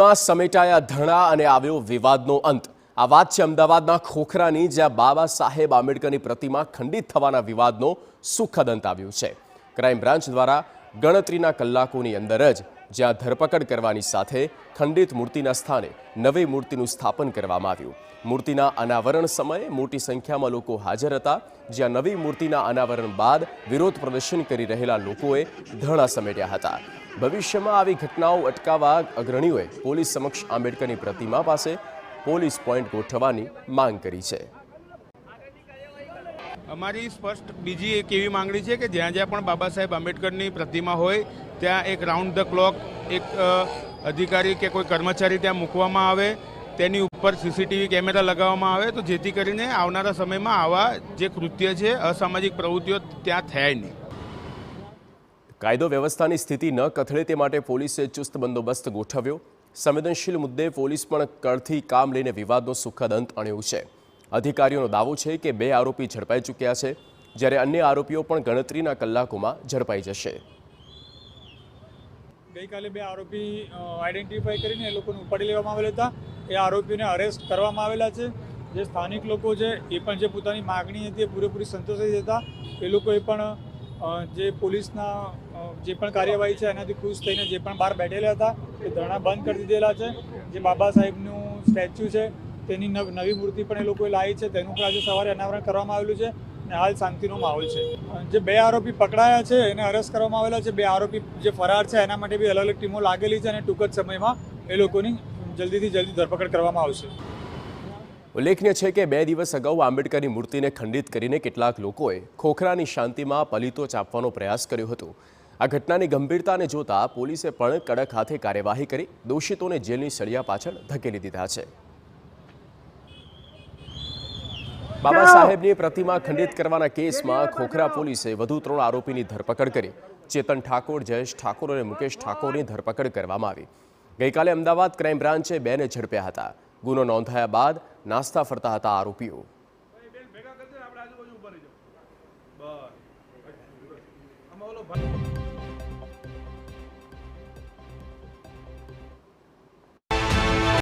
રાજનીતિમાં સમેટાયા ધરણા અને આવ્યો વિવાદનો અંત। આ વાત છે અમદાવાદના ખોખરાની, જ્યાં બાબા સાહેબ આંબેડકરની પ્રતિમા ખંડિત થવાના વિવાદનો સુખદ અંત આવ્યો છે। ક્રાઇમ બ્રાન્ચ દ્વારા ગણતરીના કલાકોની અંદર જ જ્યાં ધરપકડ કરવાની સાથે ખંડિત મૂર્તિના સ્થાને નવી મૂર્તિનું સ્થાપન કરવામાં આવ્યું। મૂર્તિના અનાવરણ સમયે મોટી સંખ્યામાં લોકો હાજર હતા, જ્યાં નવી મૂર્તિના અનાવરણ બાદ વિરોધ પ્રદર્શન કરી રહેલા લોકોએ ધરણા સમેટ્યા હતા। ભવિષ્યમાં આવી ઘટનાઓ અટકાવવા અગ્રણીઓએ પોલીસ સમક્ષ આંબેડકરની પ્રતિમા પાસે પોલીસ પોઈન્ટ ગોઠવવાની માંગ કરી છે। અમારી સ્પષ્ટ બીજી એક એવી માંગણી છે કે જ્યાં જ્યાં પણ બાબા સાહેબ આંબેડકરની પ્રતિમા હોય ત્યાં એક રાઉન્ડ ધ ક્લોક એક અધિકારી કે કોઈ કર્મચારી ત્યાં મૂકવામાં આવે, તેની ઉપર સીસીટીવી કેમેરા લગાવવામાં આવે, તો જેથી કરીને આવનારા સમયમાં આવા જે કૃત્ય છે, અસામાજિક પ્રવૃત્તિઓ ત્યાં થાય નહીં। કાયદો વ્યવસ્થાની સ્થિતિ ન કથળે તે માટે પોલીસે ચુસ્ત બંદોબસ્ત ગોઠવ્યો। સંવેદનશીલ મુદ્દે પોલીસ પણ કળથી કામ લઈને વિવાદનો સુખદ અંત આણ્યો છે। અધિકારીઓનો દાવો છે કે 2 આરોપી ઝડપાઈ ચૂક્યા છે, જ્યારે અન્ય આરોપીઓ પણ ગણતરીના કલાકોમાં ઝડપાઈ જશે। ગઈકાલે 2 આરોપી આઈડેન્ટિફાઈ કરીને એ લોકોને ઉપાડી લેવામાં આવેલા હતા। એ આરોપીઓને અરેસ્ટ કરવામાં આવેલા છે। જે સ્થાનિક લોકો છે એ પણ જે પોતાની માગણી હતી એ પૂરેપૂરી સંતોષી હતા। એ લોકોએ પણ જે પોલીસના જે પણ કાર્યવાહી છે એનાથી ખુશ થઈને જે પણ બહાર બેઠેલા હતા એ ધરણા બંધ કરી દીધેલા છે। જે બાબા સાહેબનું સ્ટેચ્યુ છે તેની નવી મૂર્તિ પણ એ લોકોએ લાવી છે, તેનું પણ આજે સવારે અનાવરણ કરવામાં આવેલું છે અને હાલ શાંતિનો માહોલ છે। જે 2 આરોપી પકડાયા છે એને અરેસ્ટ કરવામાં આવેલા છે। 2 આરોપી જે ફરાર છે એના માટે બી અલગ અલગ ટીમો લાગેલી છે અને ટૂંક જ સમયમાં એ લોકોની જલ્દીથી જલ્દી ધરપકડ કરવામાં આવશે। ઉલ્લેખનીય છે કે 2 દિવસ અગાઉ આંબેડકરની મૂર્તિને ખંડિત કરીને કેટલાક લોકોએ ખોખરાની શાંતિમાં પલીતો ચાપવાનો પ્રયાસ કર્યો હતો। આ ઘટનાની ગંભીરતાને જોતા પોલીસે પણ કડક હાથે કાર્યવાહી કરી દોષિતોને જેલની સળિયા પાછળ ધકેલી દીધા છે। બાબા સાહેબની પ્રતિમા ખંડિત કરવાના કેસમાં ખોખરા પોલીસે વધુ 3 આરોપીની ધરપકડ કરી। ચેતન ઠાકોર, જયેશ ઠાકોર અને મુકેશ ઠાકોરની ધરપકડ કરવામાં આવી। ગઈકાલે અમદાવાદ ક્રાઇમ બ્રાન્ચે 2ને ઝડપ્યા હતા। ગુનો નોંધાયા બાદ નાસ્તા ફરતા હતા આરોપીઓ।